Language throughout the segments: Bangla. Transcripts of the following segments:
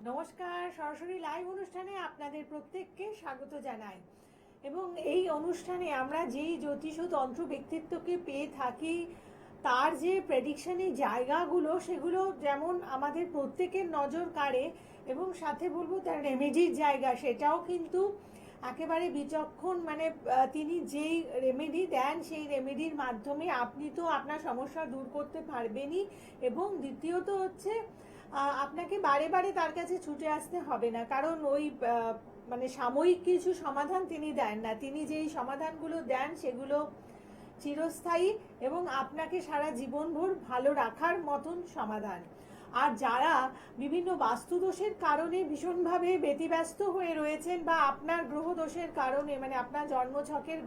নমস্কার, সরাসরি লাইভ অনুষ্ঠানে আপনাদের প্রত্যেককে স্বাগত জানাই। এবং এই অনুষ্ঠানে আমরা যেই জ্যোতিষ ও তন্ত্র ব্যক্তিত্বকে পেয়ে থাকি, তার যে প্রেডিকশনের জায়গাগুলো সেগুলো যেমন আমাদের প্রত্যেকের নজর কাড়ে, এবং সাথে বলবো তার রেমেডির জায়গা সেটাও কিন্তু একেবারে বিচক্ষণ। মানে তিনি যেই রেমেডি দেন সেই রেমেডির মাধ্যমে আপনি তো আপনার সমস্যা দূর করতে পারবেনই, এবং দ্বিতীয়ত হচ্ছে আপনাকে বারে বারে তার কাছে ছুটে আসতে হবে না, কারণ ওই মানে সাময়িক কিছু সমাধান তিনি দেন না। তিনি যেই সমাধানগুলো দেন সেগুলো চিরস্থায়ী এবং আপনাকে সারা জীবনভর ভালো রাখার মতন সমাধান। আর যারা বিভিন্ন বাস্তুদোষের কারণে ভীষণভাবে ব্যতিব্যস্ত হয়ে রয়েছেন, বা আপনার গ্রহদোষের কারণে, মানে আপনার জন্মছকের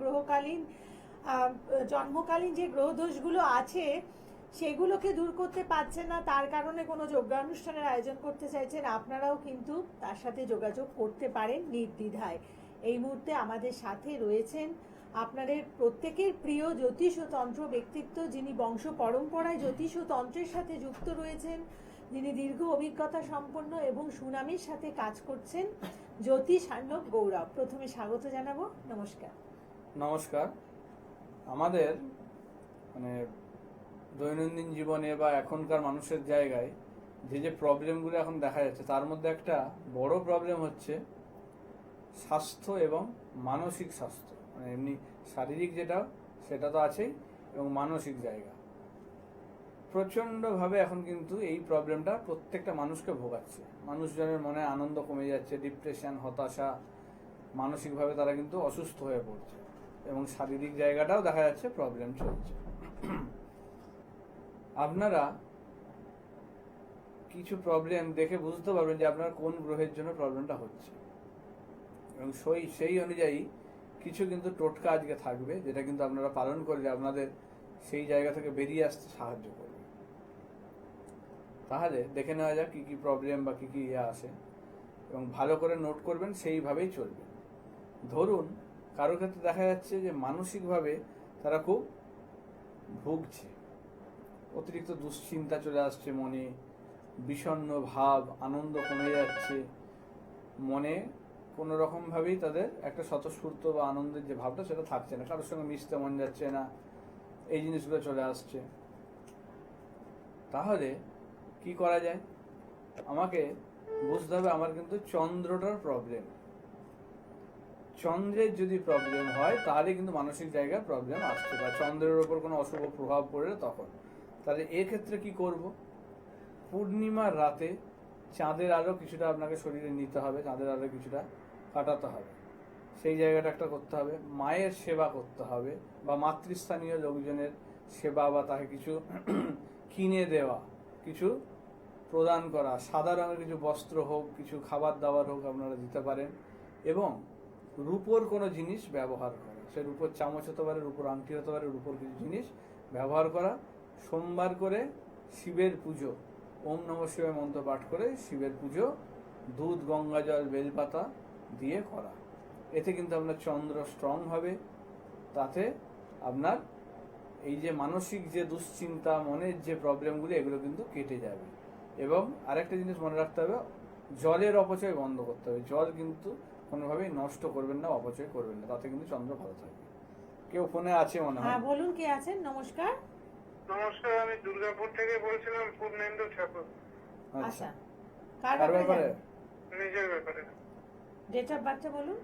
জন্মকালীন যে গ্রহদোষগুলো আছে সেগুলোকে দূর করতে পারছেন না, তার কারণে কোনো যজ্ঞানুষ্ঠানের আয়োজন করতে চাইছেন, আপনারাও কিন্তু তার সাথে যোগাযোগ করতে পারেন নির্দ্বিধায়। এই মুহূর্তে আমাদের সাথে রয়েছেন আপনাদের প্রত্যেকের প্রিয় জ্যোতিষ ও তন্ত্র ব্যক্তিত্ব, যিনি বংশ পরম্পরায় জ্যোতিষ ও তন্ত্রের সাথে যুক্ত রয়েছেন, যিনি দীর্ঘ অভিজ্ঞতা সম্পন্ন এবং সুনামের সাথে কাজ করছেন, জ্যোতিষ আর্ণব গৌরব। প্রথমে স্বাগত জানাবো। নমস্কার। নমস্কার। আমাদের মানে দৈনন্দিন জীবনে বা এখনকার মানুষের জায়গায় যে প্রবলেমগুলো এখন দেখা যাচ্ছে, তার মধ্যে একটা বড় প্রবলেম হচ্ছে স্বাস্থ্য এবং মানসিক স্বাস্থ্য। মানে এমনি শারীরিক যেটা সেটা তো আছেই, এবং মানসিক জায়গা প্রচণ্ডভাবে এখন কিন্তু এই প্রবলেমটা প্রত্যেকটা মানুষকে ভোগাচ্ছে। মানুষজনের মনে আনন্দ কমে যাচ্ছে, ডিপ্রেশন, হতাশা, মানসিকভাবে তারা কিন্তু অসুস্থ হয়ে পড়ছে, এবং শারীরিক জায়গাটাও দেখা যাচ্ছে প্রবলেম চলছে। আপনারা কিছু প্রবলেম দেখে বুঝতে পারবেন যে আপনার কোন গ্রহের জন্য প্রবলেমটা হচ্ছে, এবং সেই অনুযায়ী কিছু কিন্তু টোটকা আজকে থাকবে, যেটা কিন্তু আপনারা পালন করলে আপনাদের সেই জায়গা থেকে বেরিয়ে আসতে সাহায্য করবে। তাহলে দেখে নেওয়া যাক কি কি প্রবলেম বা কি কি আসে, এবং ভালো করে নোট করবেন, সেইভাবেই চলবে। ধরুন কারো ক্ষেত্রে দেখা যাচ্ছে যে মানসিকভাবে তারা খুব ভুগছে, অতিরিক্ত দুশ্চিন্তা চলে আসছে মনে, বিষণ্ণ ভাব, আনন্দ কমে যাচ্ছে মনে, কোনো রকমভাবেই তাদের একটা স্বতঃস্ফূর্ত বা আনন্দের যে ভাবটা সেটা থাকছে না, কারোর সঙ্গে মিশতে মন যাচ্ছে না, এই জিনিসগুলো চলে আসছে। তাহলে কি করা যায়? আমাকে বুঝতে হবে আমার কিন্তু চন্দ্রটার প্রবলেম। চন্দ্রের যদি প্রবলেম হয় তাহলে কিন্তু মানসিক জায়গায় প্রবলেম আসছে, বা চন্দ্রের ওপর কোনো অশুভ প্রভাব পড়লে তখন। তাহলে এক্ষেত্রে কি করব? পূর্ণিমার রাতে চাঁদের আলো কিছুটা আপনাকে শরীরে নিতে হবে, চাঁদের আলো কিছুটা কাটাতে হবে, সেই জায়গাটা একটা করতে হবে। মায়ের সেবা করতে হবে, বা মাতৃস্থানীয় লোকজনের সেবা, বা তাকে কিছু কিনে দেওয়া, কিছু প্রদান করা, সাদা রঙের কিছু বস্ত্র হোক, কিছু খাবার দাবার হোক আপনারা দিতে পারেন। এবং রূপোর কোনো জিনিস ব্যবহার করা, সে রূপোর চামচ হতে পারে, রূপোর আংটি হতে পারে, রূপোর কিছু জিনিস ব্যবহার করা। সোমবার করে শিবের পুজো, ওম নমঃ শিবায় মন্ত্র পাঠ করে শিবের পুজো দুধ, গঙ্গা জল, বেলপাতা দিয়ে করা। এতে কিন্তু আপনার চন্দ্র স্ট্রং হবে, তাতে আপনার এই যে মানসিক যে দুশ্চিন্তা, মনের যে প্রবলেমগুলি, এগুলো কিন্তু কেটে যাবে। এবং আরেকটা জিনিস মনে রাখতে হবে, জলের অপচয় বন্ধ করতে হবে। জল কিন্তু কোনোভাবেই নষ্ট করবেন না, অপচয় করবেন না, তাতে কিন্তু চন্দ্র ভালো থাকবে। কেউ ফোনে আছে মনে হয়? হ্যাঁ বলুন, কে আছেন? নমস্কার। নমস্কার, আমি দুর্গাপুর থেকে বলছিলাম, পূর্ণেন্দু ঠাকুর। আচ্ছা, কার কার ব্যাপারে? ব্যাপারে? নিজের ব্যাপারে। ডেট অফ বার্থটা বলুন।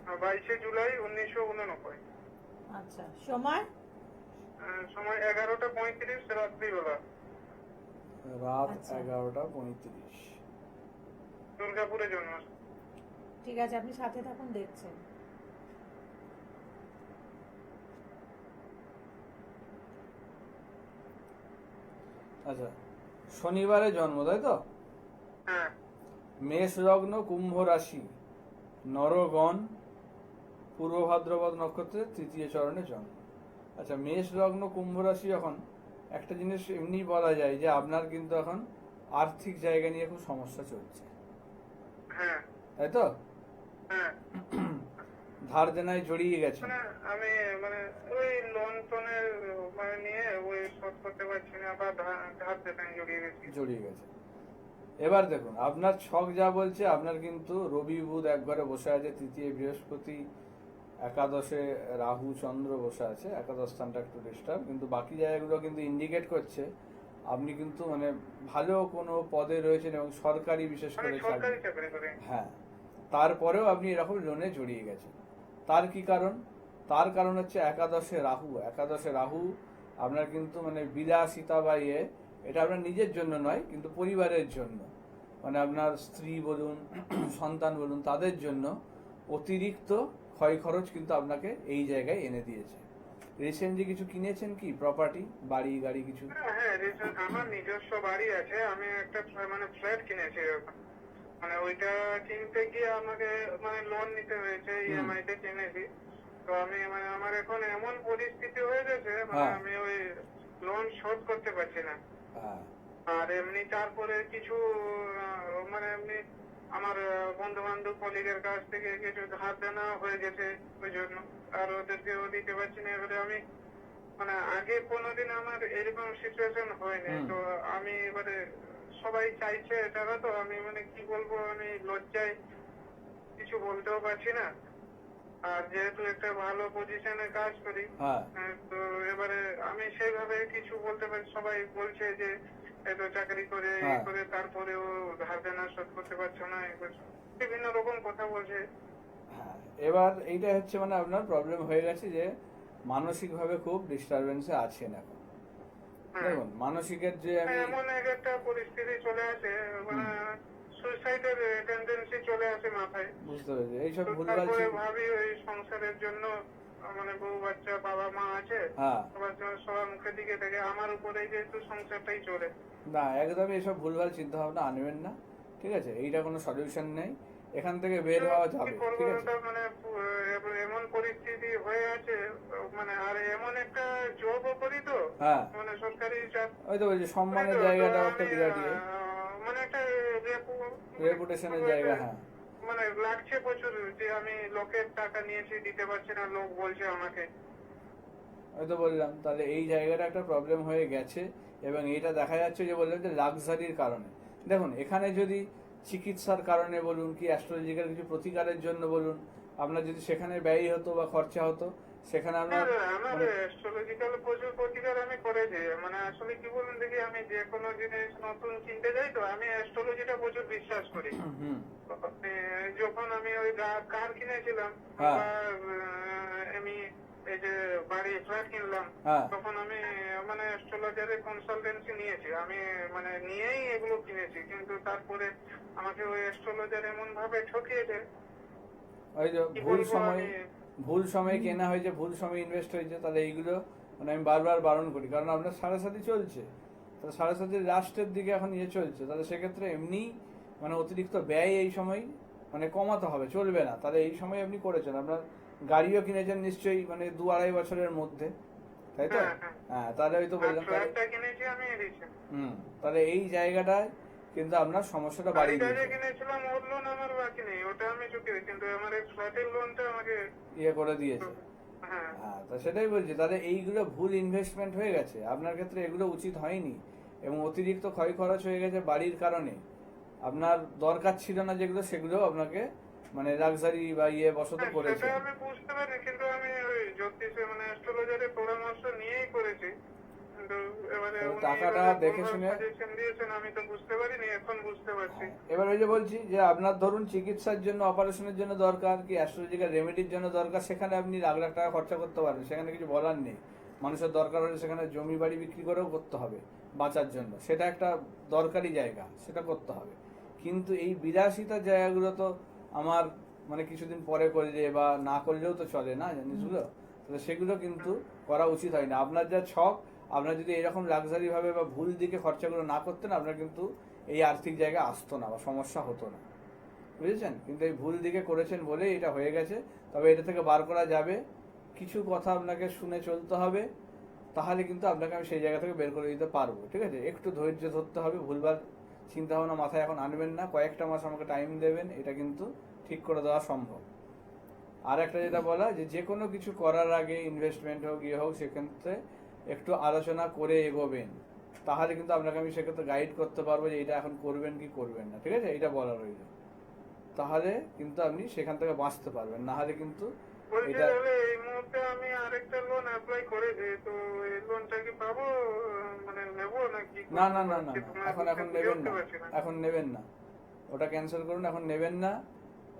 22শে জুলাই 1989। আচ্ছা, সময়? সময় 11টা 35 রাত্রিবেলা। রাত আচ্ছা। 11টা 35। দুর্গাপুরে জন্ম। ঠিক আছে, আপনি সাথে থাকুন, দেখছেন। আচ্ছা, শনিবারে জন্ম, তাই তো? হ্যাঁ। মেষ লগ্ন, কুম্ভ রাশি, নরগণ, পূর্ব ভাদ্রপদ নক্ষত্রের তৃতীয় চরণে জন্ম। আচ্ছা, মেষ লগ্ন কুম্ভ রাশি, এখন একটা জিনিস এমনি বলা যায় যে আপনার কিন্তু এখন আর্থিক জায়গা নিয়ে খুব সমস্যা চলছে, হ্যাঁ। তাই তো? হ্যাঁ। ধার দেনায় জড়িয়ে গেছে। মানে আমি ওই লোন টোনের নিয়ে ওই শোধ করতে পারছি না, বা ধার দেনায় জড়িয়ে গেছি। জড়িয়ে গেছে। এবার দেখুন আপনার ছক যা বলছে, আপনার কিন্তু রবি বুধ একবারে বসে আছে, তৃতীয় বৃহস্পতি, একাদশে রাহু চন্দ্র বসে আছে, একাদশ স্থানটা একটু ডিস্টার্ব, কিন্তু বাকি জায়গাগুলো কিন্তু ইন্ডিকেট করছে আপনি কিন্তু মানে ভালো কোনো পদে রয়েছেন এবং সরকারি বিশেষ আমি করে সরকারি চাকরি। চাকরি করি। হ্যাঁ, তারপরেও আপনি এরকম লোনে জড়িয়ে গেছেন। তার কি কারণ? তার কারণ হচ্ছে একাদশে রাহু। একাদশে রাহু আপনার কিন্তু মানে বিলাসিতা বা এটা আপনার নিজের জন্য নয়, কিন্তু পরিবারের জন্য, মানে আপনার স্ত্রী বলুন সন্তান বলুন তাদের জন্য অতিরিক্ত ক্ষয় খরচ কিন্তু আপনাকে এই জায়গায় এনে দিয়েছে। রিসেন্টলি কিছু কিনেছেন কি প্রপার্টি, বাড়ি গাড়ি কিছু? হ্যাঁ, আমার নিজস্ব বাড়ি আছে, আমি একটা মানে ফ্ল্যাট কিনেছি। মানে ওইটা কিনতে গিয়ে আমাকে মানে লোন নিতে হয়েছে, ইএমআই তে কিনেছি। তো আমি মানে আমার এখন এমন পরিস্থিতি হয়ে গেছে, মানে আমি ওই লোন শোধ করতে পারছি না। হ্যাঁ, আর এমনি তারপরে কিছু মানে এমনি আমার বন্ধু বান্ধব কলিগের কাছ থেকে কিছু ধার দেনা হয়ে গেছে ওই জন্য, আর ওদেরকেও দিতে পারছি না। এবারে আমি মানে আগে কোনোদিন আমার এরকম সিচুয়েশন হয়নি। তো আমি এবারে সবাই চাইছে তারা, তো আমি মানে কি বলবো, আমি লজ্জায় কিছু বলতেও পারছি না। আর যেহেতু একটা ভালো পজিশনে কাজ করি, হ্যাঁ, তো এবারে আমি সেইভাবে কিছু বলতে পারি। সবাই বলছে যে এত চাকরি করে এই করে তারপরেও ধার দেনা শোধ করতে পারছো না, এই করছো। বিভিন্ন রকম কথা বলছে। হ্যাঁ। এবার এইটা হচ্ছে মানে আপনার প্রবলেম হয়ে গেছে যে মানসিকভাবে খুব ডিস্টারবেন্সে আছেন এখন। দেখুন মানসিকের যে আমি এমন একটা পরিস্থিতি চলে আসে, মানে সুইসাইডের টেন্ডেন্সি চলে আসে মাথায়। বুঝতে পেরেছি এইসব তো ভুলভাল তারপরে ভাবি ওই সংসারের জন্য, মানে বউ বাচ্চা বাবা মা আছে, হ্যাঁ, সবার মুখের দিকে থেকে আমার উপরে যেহেতু সংসারটাই চলে। না একদমই এসব ভুলভাল চিন্তা ভাবনা আনবেন না, ঠিক আছে? এইটা কোনো সলিউশন নেই, এখান থেকে বের হওয়া যাবে, কি করবো, ঠিক আছে? ওটা মানে এমন পরিস্থিতি হয়ে আছে, মানে আর এমন একটা জবও করি তো, হ্যাঁ, মানে সরকারি চাপ। ওই তো বলছি সম্মানের জায়গাটা একটা বিরাট মানে একটা রেপুটেশনের জায়গা। হ্যাঁ, মানে লাগছে প্রচুর যে আমি লোকের টাকা নিয়েছি, দিতে পারছি না, লোক বলছে আমাকে। ওই তো বললাম, তাহলে এই জায়গাটা একটা প্রবলেম হয়ে গেছে এবং এটা দেখা যাচ্ছে যে বললাম যে লাক্সারির কারণে। দেখুন এখানে যদি চিকিৎসার কারণে বলুন কি অ্যাস্ট্রোলজিক্যাল কিছু প্রতিকারের জন্য বলুন, আপনার যদি সেখানে ব্যয় হতো বা খরচা হতো, সেখানে আপনার আমার অ্যাস্ট্রোলজিক্যাল প্রচুর প্রতিকার আমি করেছি। মানে আসলে কি বলুন দেখি, আমি যে কোনো জিনিস নতুন কিনতে যাই তো আমি অ্যাস্ট্রোলজিটা প্রচুর বিশ্বাস করি। যখন আমি ওই কার কিনেছিলাম বা আমি এই যে বাড়ি ফ্ল্যাট কিনলাম, তখন আমি মানে অ্যাস্ট্রোলজারের কনসালটেন্সি নিয়েছি। আমি মানে নিয়েই এগুলো কিনেছি, কিন্তু তারপরে আমাকে ওই অ্যাস্ট্রোলজার এমন ভাবে ঠকিয়েছে। ওই যে ভুল সময়ে কেনা হয়েছে, ভুল সময় ইনভেস্ট হয়েছে, তাহলে এইগুলো মানে আমি বারবার বারণ করি, কারণ আপনার সাড়ে সাথে চলছে, তাহলে সাড়ে সাথে লাস্টের দিকে এখন চলছে, তাহলে সেক্ষেত্রে এমনি মানে অতিরিক্ত ব্যয় এই সময় মানে কমাতে হবে, চলবে না। তাহলে এই সময় আপনি করেছেন, আপনার গাড়িও কিনেছেন নিশ্চয়ই মানে 2-2.5 বছরের মধ্যে, তাই তো? হ্যাঁ, তাহলে ওই তো বললাম, তাহলে এই জায়গাটায় কিন্তু আপনার সমস্যাটা বাড়িয়ে ইয়ে করে দিয়েছে। হ্যাঁ, তা সেটাই বলছি, তাহলে এইগুলো ভুল ইনভেস্টমেন্ট হয়ে গেছে আপনার ক্ষেত্রে, এগুলো উচিত হয়নি এবং অতিরিক্ত ক্ষয় খরচ হয়ে গেছে বাড়ির কারণে। আপনার দরকার ছিল না যেগুলো, সেগুলো আপনাকে মানে লাক্সারি বা বসত করেছে। আমি বুঝতে পারি, কিন্তু আমি ওই জ্যোতিষে মানে অ্যাস্ট্রোলজারের পরামর্শ নিয়েই করেছি। টাকাটা দেখে শুনে আমি তো বুঝতে পারিনি, এখন বুঝতে পারছি। এবার ওই যে বলছি যে আপনার ধরুন চিকিৎসার জন্য, অপারেশনের জন্য দরকার কি অ্যাস্ট্রোলজিক্যাল রেমেডির জন্য দরকার, সেখানে আপনি লাখ লাখ টাকা খরচা করতে পারবেন, সেখানে কিছু বলার নেই। মানুষের দরকার হলে সেখানে জমি বাড়ি বিক্রি করেও করতে হবে বাঁচার জন্য, সেটা একটা দরকারি জায়গা, সেটা করতে হবে। কিন্তু এই বিলাসিতার জায়গাগুলো তো আমার মানে কিছুদিন পরে করলে বা না করলেও তো চলে না জিনিসগুলো, তাহলে সেগুলো কিন্তু করা উচিত হয় না। আপনার যা ছক, আপনার যদি এরকম লাক্সারি ভাবে বা ভুল দিকে খরচাগুলো না করতেন, আপনার কিন্তু এই আর্থিক জায়গায় আসতো না বা সমস্যা হতো না, বুঝেছেন? কিন্তু এই ভুল দিকে করেছেন বলে এটা হয়ে গেছে। তবে এটা থেকে বার করা যাবে, কিছু কথা আপনাকে শুনে চলতে হবে, তাহলে কিন্তু আপনাকে আমি সেই জায়গা থেকে বের করে দিতে পারবো, ঠিক আছে? একটু ধৈর্য ধরতে হবে, ভুলভাল চিন্তা ভাবনা মাথায় এখন আনবেন না, কয়েকটা মাস আমাকে টাইম দেবেন, এটা কিন্তু ঠিক করে দেওয়া সম্ভব। আর একটা যেটা বলা, যে কোনো কিছু করার আগে ইনভেস্টমেন্ট হোক হোক, সেক্ষেত্রে একটু আলোচনা করে এগোবেন, তাহলে কিন্তু আপনাকে আমি সেক্ষেত্রে গাইড করতে পারবো যে এটা এখন করবেন কি করবেন না, ঠিক আছে, এটা বলা রইল। তাহলে কিন্তু আপনি সেখান থেকে বাঁচতে পারবেন, না হলে কিন্তু বলছি এটা তাহলে এই মুহূর্তে আমি আরেকটা লোন অ্যাপ্লাই করেছি, তো এই লোনটা কি পাবো, মানে নেবো নাকি? না না না না না, এখন নেবেন না, এখন নেবেন না, ওটা ক্যান্সেল করুন, এখন নেবেন না।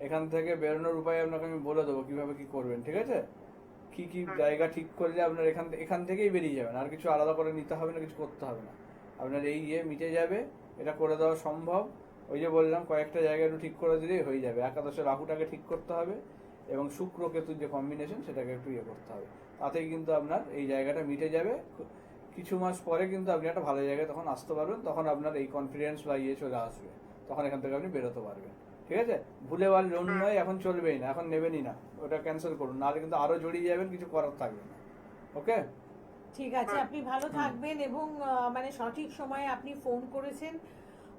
এখান থেকে বেরোনোর উপায় আপনাকে আমি বলে দেবো কিভাবে কি করবেন, ঠিক আছে? কি কি জায়গা ঠিক করলে আপনার এখান থেকেই বেরিয়ে যাবেন, আর কিছু আলাদা করে নিতে হবে না, কিছু করতে হবে না, আপনার এই মিটে যাবে, এটা করে দেওয়া সম্ভব। ওই যে বললাম কয়েকটা জায়গা একটু ঠিক করে দিলেই হয়ে যাবে। একাদশে রাহুটাকে ঠিক করতে হবে এবং শুক্র কেতুর যে কম্বিনেশন সেটাকে একটু করতে হবে, তাতেই কিন্তু আপনার এই জায়গাটা মিটে যাবে। কিছু মাস পরে কিন্তু আপনি একটা ভালো জায়গায় তখন আসতে পারবেন, তখন আপনার এই কনফিডেন্স বা চলে আসবে, তখন এখান থেকে আপনি বেরোতে পারবেন, ঠিক আছে? ভুলে বার লোন নয়, এখন চলবেই না, এখন নেবেনই না, ওটা ক্যান্সেল করুন, নাহলে কিন্তু আরো জড়িয়ে যাবেন, কিছু করার থাকবে না। ওকে, ঠিক আছে, আপনি ভালো থাকবেন এবং মানে সঠিক সময়ে আপনি ফোন করেছেন।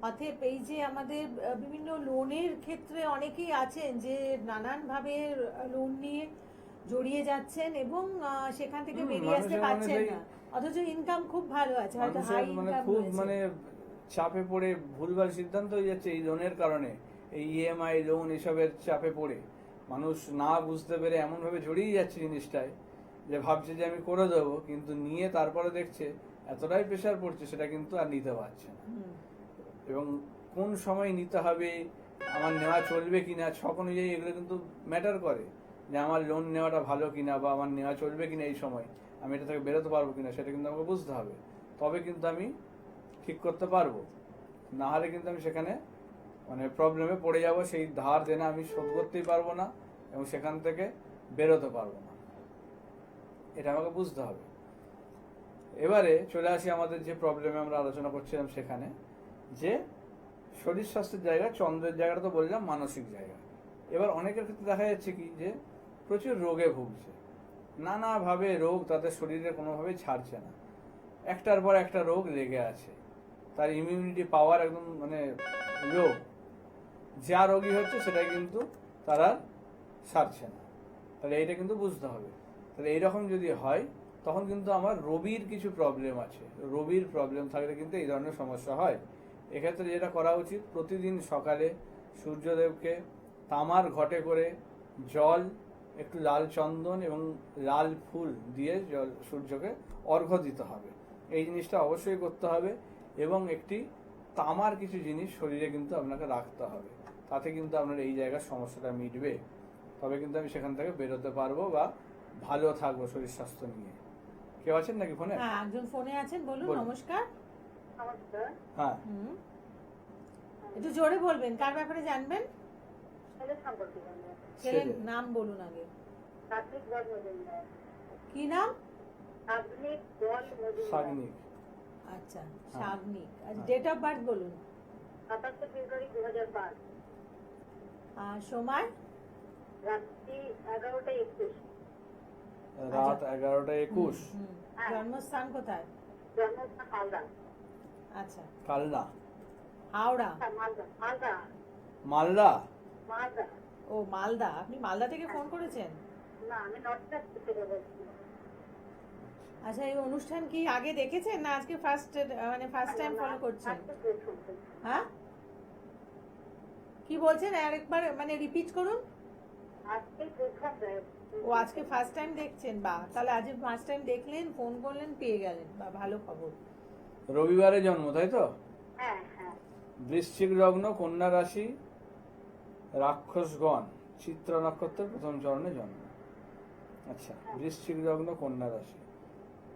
অতএব এই যে আমাদের বিভিন্ন লোনের ক্ষেত্রে অনেকেই আছেন যে নানানভাবে লোন নিয়ে জড়িয়ে যাচ্ছেন এবং সেখান থেকে বেরিয়ে আসতে মানুষের পারছেন মানে না, অথচ ইনকাম খুব ভালো আছে, হয়তো হাই মানুষের মানে ইনকাম খুব রয়েছে। মানে চাপে পড়ে ভুলভাল সিদ্ধান্ত হয়ে যাচ্ছে এই লোনের কারণে, এই ইএমআই লোন এসবের চাপে পড়ে মানুষ না বুঝতে পেরে এমন ভাবে জড়িয়ে যাচ্ছে জিনিসটায় যে ভাবছে যে আমি করে দেবো, কিন্তু নিয়ে তারপরে দেখছে এতটাই প্রেশার পড়ছে সেটা কিন্তু আর নিতে পারছে না। হুম। এবং কোন সময় নিতে হবে, আমার নেওয়া চলবে কিনা, ছক অনুযায়ী এগুলো কিন্তু ম্যাটার করে যে আমার লোন নেওয়াটা ভালো কিনা বা আমার নেওয়া চলবে কিনা, এই সময় আমি এটা থেকে বেরোতে পারবো কিনা সেটা কিন্তু আমাকে বুঝতে হবে, তবে কিন্তু আমি ঠিক করতে পারবো, না হলে কিন্তু আমি সেখানে মানে প্রবলেমে পড়ে যাব, সেই ধার দেনা আমি শোধ করতেই পারবো না এবং সেখান থেকে বেরোতে পারবো না, এটা আমাকে বুঝতে হবে। এবারে চলে আসি আমাদের যে প্রবলেমে আমরা আলোচনা করছিলাম সেখানে, যে শরীর স্বাস্থ্যের জায়গা, চন্দ্রের জায়গাটা তো বললাম, মানসিক জায়গা। এবার অনেকের ক্ষেত্রে দেখা যাচ্ছে কি যে প্রচুর রোগে ভুগছে, নানাভাবে রোগ তাদের শরীরে কোনোভাবেই ছাড়ছে না, একটার পর একটা রোগ লেগে আছে, তার ইমিউনিটি পাওয়ার একদম মানে লো, যা রোগী হচ্ছে সেটাই কিন্তু তারা সারছে না। তাহলে এইটা কিন্তু বুঝতে হবে। তাহলে এইরকম যদি হয় তখন কিন্তু আমার রবির কিছু প্রবলেম আছে, রবির প্রবলেম থাকলে কিন্তু এই ধরনের সমস্যা হয়। এক্ষেত্রে যেটা করা উচিত, প্রতিদিন সকালে সূর্যদেবকে তামার ঘটে করে জল, একটু লাল চন্দন এবং লাল ফুল দিয়ে জল সূর্যকে অর্ঘ্য দিতে হবে, এই জিনিসটা অবশ্যই করতে হবে। এবং একটি তামার কিছু জিনিস শরীরে কিন্তু আপনাকে রাখতে হবে, তাতে কিন্তু আপনার এই জায়গার সমস্যাটা মিটবে, তবে কিন্তু আমি সেখান থেকে বেরোতে পারবো বা ভালো থাকবো শরীর স্বাস্থ্য নিয়ে। কেউ আছেন নাকি ফোনে? হ্যাঁ, একজন ফোনে আছেন, বলুন। বলুন। নমস্কার। নমস্কার। হ্যাঁ, হুম, একটু জোরে বলবেন, কার ব্যাপারে জানবেন? ছেলের সম্পর্কে জানবো। ছেলের ছেলে। নাম বলুন আগে। কার্তিক বল মজুমদার। কি নাম? কার্তিক বল মজুমদার। সাগনিক। আচ্ছা, হ্যাঁ। শাগনিক। আচ্ছা, হ্যাঁ। ডেট অফ বার্থ বলুন। 27 ফেব্রুয়ারি 2005, আর সময়? রাত্রি 11টা 21। রাত 11টা 21। হুম। হ্যাঁ। জন্মস্থান কোথায়? জন্মস্থান মালদা। আচ্ছা, কালনা, হাওড়া। মালদা মালদা মালদা। মালদা। ও, মালদা। আপনি মালদা থেকে ফোন করেছেন? না, আমি নর্থ থেকে বলছি। আচ্ছা, এই অনুষ্ঠান কি আগে দেখেছেন না আজকে ফার্স্ট টাইম ফলো করছেন? আজকে প্রথম। হ্যাঁ, কি বলছেন আরেকবার মানে রিপিট করুন। আজকে প্রথম ও, আজকে ফার্স্ট টাইম দেখছেন, বা তাহলে আজ ফার্স্ট টাইম দেখলেন, ফোন করলেন, পেয়ে গেলেন, বা ভালো খবর। রবিবারে জন্ম, তাই তো? হ্যাঁ হ্যাঁ। বৃশ্চিক লগ্ন, কন্যা রাশি, রাক্ষসগণ, চিত্র নক্ষত্রের প্রথম চরণে জন্ম। আচ্ছা, বৃশ্চিক লগ্ন, কন্যা রাশি।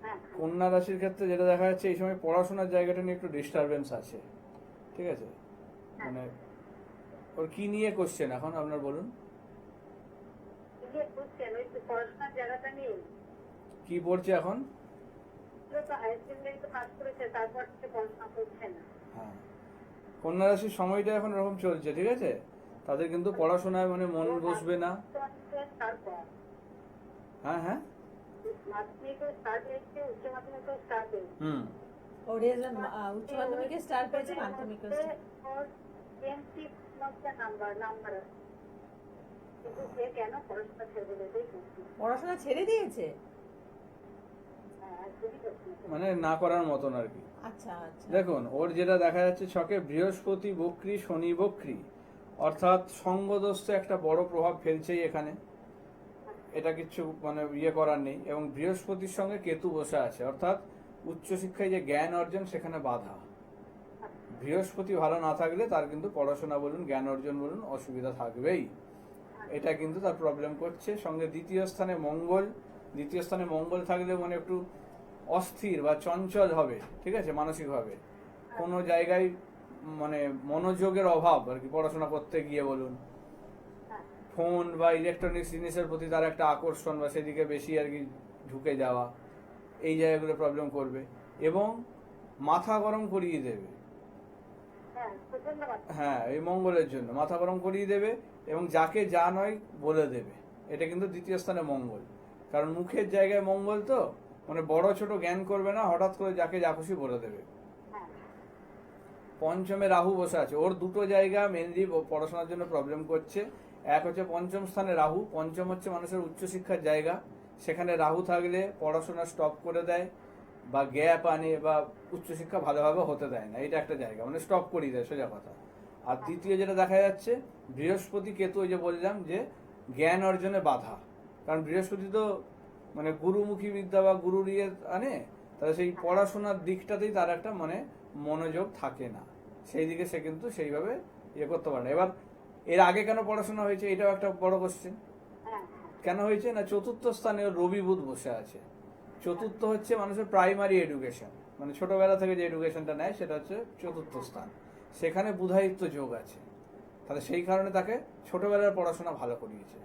হ্যাঁ কন্যা রাশির ক্ষেত্রে যেটা দেখা যাচ্ছে এই সময় পড়াশোনার জায়গাটা নিয়ে একটু ডিস্টারবেন্স আছে, ঠিক আছে? মানে ওর কি নিয়ে কোশ্চেন এখন আপনার বলুন, ইয়ে বুঝছেন, ওই তো পড়াশোনার জায়গাটা নেই। কি পড়ছে এখন? তো হায়ার সেকেন্ডারিতে পাস করেছে, তারপর থেকে পড়াশোনা করছে না। হ্যাঁ, কন্যা রাশির সময়টা এখন এরকম চলছে, ঠিক আছে? তাদের কিন্তু পড়াশোনায় মানে মন বসবে না। তারপর হ্যাঁ হ্যাঁ, মাধ্যমিকও স্টার্ট হয়েছে, উচ্চ মাধ্যমিকও স্টার্ট হয়েছে। হুম, ওর উচ্চ মাধ্যমিকে স্টার পেয়েছে, মাধ্যমিকে ওর 20 নাম্বার আছে। কিন্তু সে কেন পড়াশোনা ছেড়ে দিল এটাই বুঝছি না। পড়াশোনা ছেড়ে দিয়েছে? মানে না করার মতন আর কি। আচ্ছা আচ্ছা। দেখুন ওর যেটা দেখা যাচ্ছে ছকে বৃহস্পতি বক্রী, শনি বক্রী, অর্থাৎ সঙ্গদোষ তো একটা বড় প্রভাব ফেলছেই এখানে, এটা কিছু মানে ইয়ে করার নেই। এবং বৃহস্পতির সঙ্গে কেতু বসে আছে, অর্থাৎ উচ্চশিক্ষায় যে জ্ঞান অর্জন সেখানে বাধা। বৃহস্পতি ভালো না থাকলে তার কিন্তু পড়াশোনা বলুন, জ্ঞান অর্জন বলুন, অসুবিধা থাকবেই। এটা কিন্তু তার প্রবলেম করছে। সঙ্গে দ্বিতীয় স্থানে মঙ্গল, দ্বিতীয় স্থানে মঙ্গল থাকলে মানে একটু অস্থির বা চঞ্চল হবে, ঠিক আছে, মানসিকভাবে কোনো জায়গায় মানে মনোযোগের অভাব আর কি, পড়াশোনা করতে গিয়ে বলুন, ফোন বা ইলেকট্রনিক্স জিনিসের প্রতি তার একটা আকর্ষণ বা সেদিকে বেশি আর কি ঝুঁকে যাওয়া, এই জায়গাগুলো প্রবলেম করবে। এবং মাথা গরম করিয়ে দেবে। হ্যাঁ, এই মঙ্গলের জন্য মাথা গরম করিয়ে দেবে এবং যাকে যা নয় বলে দেবে। এটা কিন্তু দ্বিতীয় স্থানে মঙ্গল, কারণ মুখের জায়গায় মঙ্গল তো, মানে বড় ছোট জ্ঞান করবে না, হঠাৎ করে যাকে যা খুশি বলে দেবে। পঞ্চমে রাহু বসে আছে, ওর দুটো জায়গা মেনলি পড়াশোনার জন্য প্রবলেম করছে। এক হচ্ছে পঞ্চম স্থানে রাহু, পঞ্চম হচ্ছে মানুষের উচ্চশিক্ষার জায়গা, সেখানে রাহু থাকলে পড়াশোনা স্টপ করে দেয় বা গ্যাপ আনে বা উচ্চশিক্ষা ভালোভাবে হতে দেয় না, এটা একটা জায়গা, মানে স্টপ করিয়ে দেয় সোজা কথা। আর দ্বিতীয় যেটা দেখা যাচ্ছে বৃহস্পতি কেতু, ওই যে বললাম যে জ্ঞান অর্জনে বাধা, কারণ বৃহস্পতি তো মানে গুরুমুখী বিদ্যা বা গুরুর ইয়ে আনে, তাহলে সেই পড়াশোনার দিকটাতেই তার একটা মানে মনোযোগ থাকে না, সেই দিকে সে কিন্তু সেইভাবে ইয়ে করতে পারে না। এবার এর আগে কেন পড়াশোনা হয়েছে এটাও একটা বড় কোশ্চেন। কেন হয়েছে না, চতুর্থ স্থানে রবি বুধ বসে আছে। চতুর্থ হচ্ছে মানুষের প্রাইমারি এডুকেশন, মানে ছোটবেলা থেকে যে এডুকেশনটা নেয় সেটা হচ্ছে চতুর্থ স্থান, সেখানে বুধায়িত্ব যোগ আছে, তাহলে সেই কারণে তাকে ছোটবেলার পড়াশোনা ভালো করিয়েছে।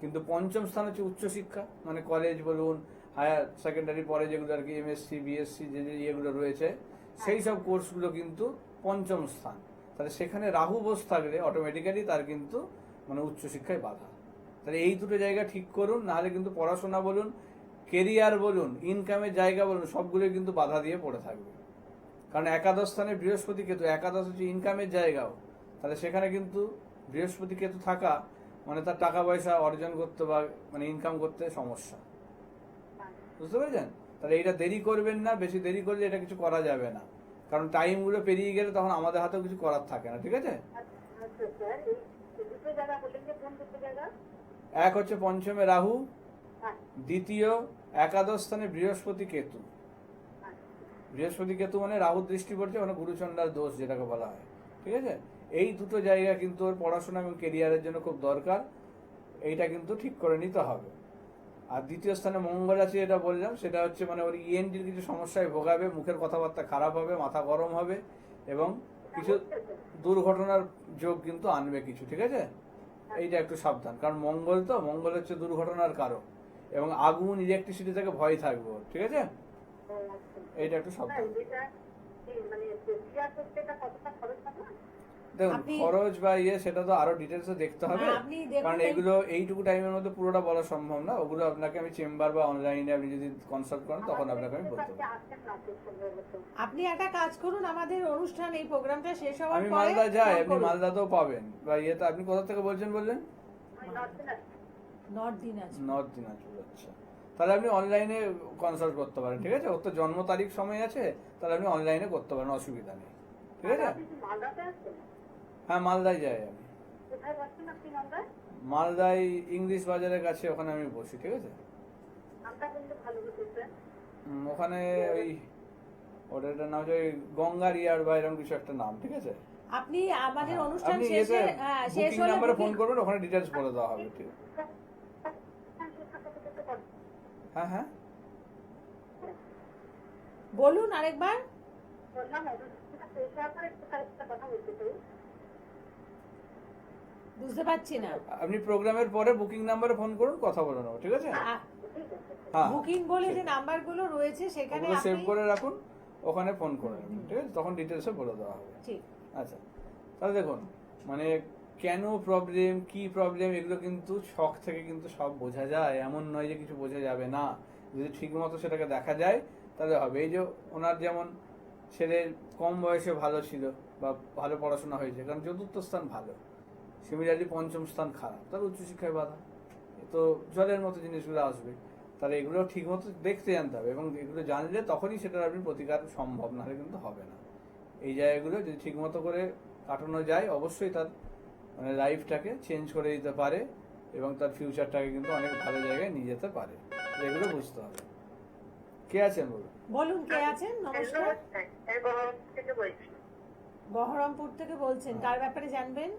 কিন্তু পঞ্চম স্থান হচ্ছে উচ্চশিক্ষা, মানে কলেজ বলুন, হায়ার সেকেন্ডারি পরে যেগুলো আর কি এমএসসি বিএসসি যে যে ইয়েগুলো রয়েছে, সেই সব কোর্সগুলো কিন্তু পঞ্চম স্থান। তাহলে সেখানে রাহু বস থাকলে অটোমেটিক্যালি তার কিন্তু মানে উচ্চশিক্ষায় বাধা। তাহলে এই দুটো জায়গা ঠিক করুন, নাহলে কিন্তু পড়াশোনা বলুন, কেরিয়ার বলুন, ইনকামের জায়গা বলুন, সবগুলো কিন্তু বাধা দিয়ে পড়ে থাকবে। কারণ একাদশ স্থানে বৃহস্পতি কেতু, একাদশ হচ্ছে ইনকামের জায়গাও, তাহলে সেখানে কিন্তু বৃহস্পতি কেতু থাকা মানে তার টাকা পয়সা অর্জন করতে বা মানে ইনকাম করতে সমস্যা, বুঝতে পেরেছেন? তাহলে এটা দেরি করবেন না, বেশি দেরি করলে এটা কিছু করা যাবে না, কারণ টাইমগুলো পেরিয়ে গেলে তখন আমাদের হাতেও কিছু করার থাকে না, ঠিক আছে? এক হচ্ছে পঞ্চমে রাহু, দ্বিতীয় একাদশ স্থানে বৃহস্পতি কেতু। বৃহস্পতি কেতু মানে রাহুর দৃষ্টি পড়ছে, মানে গুরুচণ্ডার দোষ যেটাকে বলা হয়, ঠিক আছে? এই দুটো জায়গা কিন্তু ওর পড়াশোনা এবং কেরিয়ারের জন্য খুব দরকার, এইটা কিন্তু ঠিক করে নিতে হবে। আর দ্বিতীয় স্থানে মঙ্গল আছে, যেটা বললাম সেটা হচ্ছে মানে ওর ইএনটির কিছু সমস্যায় ভোগাবে, মুখের কথাবার্তা খারাপ হবে, মাথা গরম হবে এবং কিছু দুর্ঘটনার যোগ কিন্তু আনবে কিছু, ঠিক আছে? এইটা একটু সাবধান, কারণ মঙ্গল তো, মঙ্গল হচ্ছে দুর্ঘটনার কারণ এবং আগুন ইলেকট্রিসিটি থেকে ভয় থাকবে ওর, ঠিক আছে? এইটা একটু সাবধান। দেখুন খরচ বা ইয়ে সেটা তো আরো ডিটেলসে দেখতে হবে, কারণ এগুলো এইটুকু টাইমের মধ্যে পুরোটা বলা সম্ভব না। ওগুলো আপনাকে আমি চেম্বার বা অনলাইনে আপনি যদি কনসাল্ট করেন তখন আপনাকে আমি বলতে পারবো। আপনি একটা কাজ করুন, আমাদের অনুষ্ঠান এই প্রোগ্রামটা শেষ হওয়ার আমি পরে মালদা যাই, ফোন আপনি করুন। মালদাতেও পাবেন বা ইয়েতে। আপনি কোথা থেকে বলছেন বললেন? নর্থ দিনাজপুর। নর্থ দিনাজপুর, আচ্ছা। তাহলে আপনি অনলাইনে কনসাল্ট করতে পারেন, ঠিক আছে? ওর তো জন্ম তারিখ সময় আছে, তাহলে আপনি অনলাইনে করতে পারেন, অসুবিধা নেই, ঠিক আছে? হ্যাঁ, মালদায় যাই আমি। মালদায় ইংলিশ বাজারের কাছে, ওখানে আমি বসি, ঠিক আছে? ওখানে ওই ওটার নাম হচ্ছে গঙ্গার ইয়ার বা এরকম কিছু একটা নাম, ঠিক আছে? আপনি আমাদের অনুষ্ঠান আপনি শেষে শেষ বুকিং হলে নাম্বারে ফোন booking- করবেন, ওখানে ডিটেলস বলে দেওয়া হবে, ঠিক আছে? হ্যাঁ হ্যাঁ, বলুন আরেকবার। বুঝতে পারছি না। আপনি প্রোগ্রামের পরে বুকিং নাম্বারে ফোন করুন, কথা বলে নেবো, ঠিক আছে? হ্যাঁ, বুকিং বলে যে নাম্বারগুলো রয়েছে সেখানে ওগুলো সেভ আপনি করে রাখুন, ওখানে ফোন করে নেবেন, ঠিক আছে? তখন ডিটেলসে বলে দেওয়া হবে। ঠিক। আচ্ছা, তাহলে দেখুন মানে কেন প্রবলেম, কি প্রবলেম, এগুলো কিন্তু শখ থেকে কিন্তু সব বোঝা যায়, এমন নয় যে কিছু বোঝা যাবে না। যদি ঠিক মতো সেটাকে দেখা যায় তাহলে হবে। এই যে ওনার যেমন ছেলের কম বয়সে ভালো ছিল বা ভালো পড়াশোনা হয়েছে, কারণ চতুর্থ স্থান ভালো, সিমিলারলি পঞ্চম স্থান খারাপ, তার উচ্চশিক্ষায় বাধা, তো জলের মতো জিনিসগুলো আসবে। তাহলে এগুলো ঠিক মতো দেখতে জানতে হবে, এবং এগুলো জানলে তখনই সেটার আপনি প্রতিকার সম্ভব, নাহলে কিন্তু হবে না। এই জায়গাগুলো যদি ঠিক মতো করে কাটানো যায়, অবশ্যই তার মানে লাইফটাকে চেঞ্জ করে দিতে পারে এবং তার ফিউচারটাকে কিন্তু অনেক ভালো জায়গায় নিয়ে যেতে পারে। এগুলো বুঝতে হবে। কে আছেন বলুন? বলুন, কে আছেন? নমস্কার। আমি বহরমপুর থেকে বলছি। বহরমপুর থেকে বলছেন, কার ব্যাপারে জানবেন?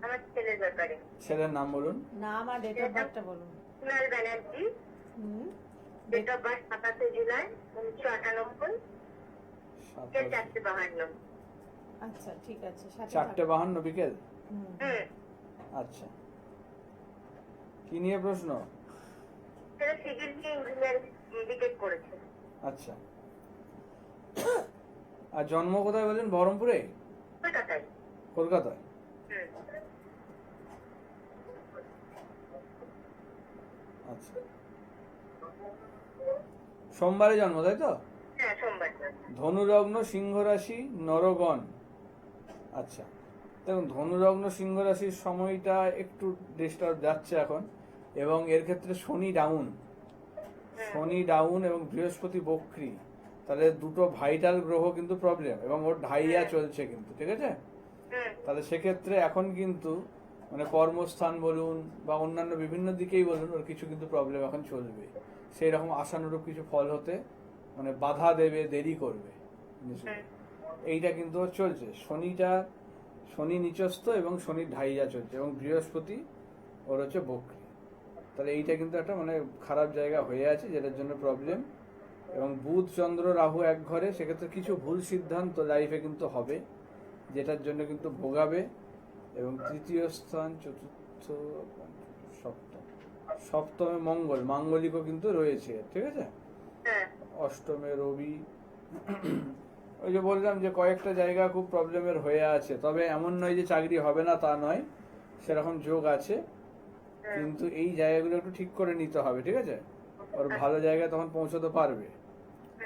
আমার ছেলের ব্যাপারে। ছেলের নাম বলুন। নাম আর ডেট অফ বার্থটা বলুন। কুনাল ব্যানার্জি, হুম, ডেট অফ বার্থ 27 জুলাই 1998, 4:52। আচ্ছা ঠিক আছে, সাথে 4:52 বিকেল। হুম, আচ্ছা, কি নিয়ে প্রশ্ন? সেটা সিভিল নিয়ে ইঞ্জিনিয়ার বিটেক করেছে। আচ্ছা, আর জন্ম কোথায় বলেন? বহরমপুরে? কলকাতায়। কলকাতায়? আচ্ছা, সোমবারে জন্ম, তাই তো? হ্যাঁ, সোমবার। ধনুলগ্ন, সিংহ রাশি, নরগণ। আচ্ছা, দেখুন ধনুলগ্ন সিংহ রাশির সময়টা একটু ডিস্টার্ব যাচ্ছে এখন, এবং এর ক্ষেত্রে শনি ডাউন, এবং বৃহস্পতি বক্রী, তাহলে দুটো ভাইটাল গ্রহ কিন্তু প্রবলেম, এবং ওর ঢাইয়া চলছে কিন্তু, ঠিক আছে? তাহলে সেক্ষেত্রে এখন কিন্তু মানে কর্মস্থান বলুন বা অন্যান্য বিভিন্ন দিকেই বলুন, ওর কিছু কিন্তু প্রবলেম এখন চলবে। সেই রকম আশানুরূপ কিছু ফল হতে মানে বাধা দেবে, দেরি করবে জিনিসগুলো। এইটা কিন্তু ওর চলছে। শনি নিচস্থ এবং শনি ঢাইয়া চলছে, এবং বৃহস্পতি ওর হচ্ছে বক্রী। তাহলে এইটা কিন্তু একটা মানে খারাপ জায়গা হয়ে আছে, যেটার জন্য প্রবলেম। এবং বুধ, চন্দ্র, রাহু এক ঘরে, সেক্ষেত্রে কিছু ভুল সিদ্ধান্ত লাইফে কিন্তু হবে, যেটার জন্য কিন্তু ভোগাবে। এবং তৃতীয় স্থান, চতুর্থ, সপ্তমে মাঙ্গলিকও কিন্তু রয়েছে, ঠিক আছে? অষ্টমে রবি। ওই যে বললাম যে কয়েকটা জায়গা খুব প্রবলেমের হয়ে আছে, তবে এমন নয় যে চাকরি হবে না, তা নয়, সেরকম যোগ আছে, কিন্তু এই জায়গাগুলো একটু ঠিক করে নিতে হবে, ঠিক আছে? ওর ভালো জায়গায় তখন পৌঁছতে পারবে।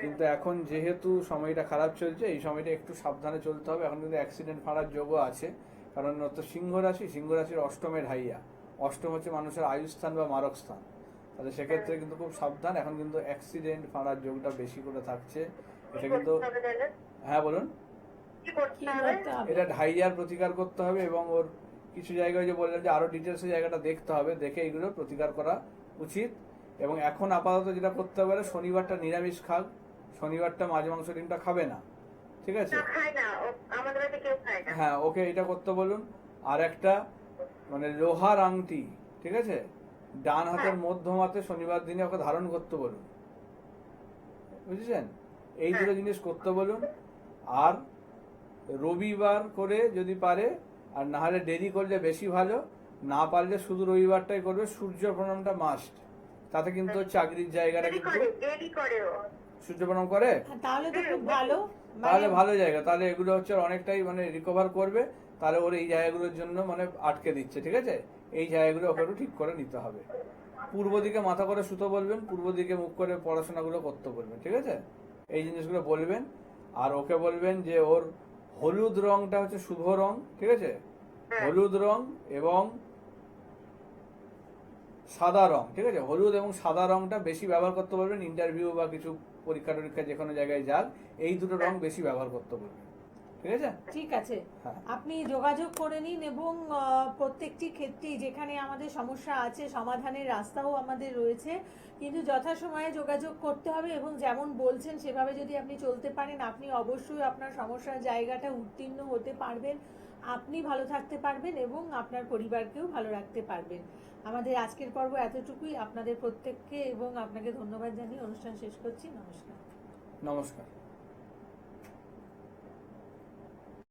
কিন্তু এখন যেহেতু সময়টা খারাপ চলছে, এই সময়টা একটু সাবধানে চলতে হবে। এখন কিন্তু অ্যাক্সিডেন্ট ফাড়ার যোগও আছে, কারণ ওর তো সিংহ রাশির অষ্টমে ঢাইয়া। অষ্টম হচ্ছে মানুষের আয়ুস্থান বা মারক স্থান, তাহলে সেক্ষেত্রে কিন্তু খুব সাবধান। এখন কিন্তু অ্যাক্সিডেন্ট ফাড়ার যোগটা বেশি করে থাকছে। এটা কিন্তু, হ্যাঁ বলুন। কি করতে হবে? এটা ঢাইয়ার প্রতিকার করতে হবে, এবং ওর কিছু জায়গায় যে বললেন যে আরো ডিটেলসে জায়গাটা দেখতে হবে, দেখে এইগুলো প্রতিকার করা উচিত। এবং এখন আপাতত যেটা করতে পারে, শনিবারটা নিরামিষ খাক, শনিবারটা মাছ মাংস ডিমটা খাবে না, ঠিক আছে? হ্যাঁ, ওকে এটা করতে বলুন। আর একটা মানে লোহার আংটি, ঠিক আছে, ডান হাতের মধ্যম হাতে শনিবার দিনে ওকে ধারণ করতে বলুন, বুঝেছেন? এই দুটো জিনিস করতে বলুন। আর রবিবার করে যদি পারে, আর না হলে দেরি করলে বেশি ভালো, না পারলে শুধু রবিবারটাই করবে। সূর্য প্রণামটা মাস্ট, তাতে কিন্তু চাকরির জায়গাটা কিন্তু সূর্য প্রণাম করে, তাহলে তো খুব ভালো। তাহলে ভালো জায়গা। তাহলে এগুলো হচ্ছে অনেকটাই মানে রিকভার করবে। তাহলে ওর এই জায়গাগুলোর জন্য মানে আটকে দিচ্ছে, ঠিক আছে? এই জায়গাগুলো ওকে একটু ঠিক করে নিতে হবে। পূর্ব দিকে মাথা করে শুতে বলবেন, পূর্ব দিকে মুখ করে পড়াশোনাগুলো করতে বলবেন, ঠিক আছে? এই জিনিসগুলো বলবেন। আর ওকে বলবেন যে ওর হলুদ রংটা হচ্ছে শুভ রং, ঠিক আছে? হলুদ রং এবং সাদা রং, ঠিক আছে? হলুদ এবং সাদা রংটা বেশি ব্যবহার করতে বলবেন। ইন্টারভিউ বা কিছু পরীক্ষা টরীক্ষা যে কোনো জায়গায় যাক, এই দুটো রং বেশি ব্যবহার করতে বলবেন, ঠিক আছে? ঠিক আছে, হ্যাঁ। আপনি যোগাযোগ করে নিন, এবং প্রত্যেকটি ক্ষেত্রেই যেখানে আমাদের সমস্যা আছে, সমাধানের রাস্তাও আমাদের রয়েছে, কিন্তু যথাসময়ে যোগাযোগ করতে হবে। এবং যেমন বলছেন সেভাবে যদি আপনি চলতে পারেন, আপনি অবশ্যই আপনার সমস্যার জায়গাটা উত্তীর্ণ হতে পারবেন, আপনি ভালো থাকতে পারবেন এবং আপনার পরিবারকেও ভালো রাখতে পারবেন। আমাদের আজকের পর্ব এতটুকুই। আপনাদের প্রত্যেককে এবং আপনাকে ধন্যবাদ জানিয়ে অনুষ্ঠান শেষ করছি। নমস্কার। নমস্কার।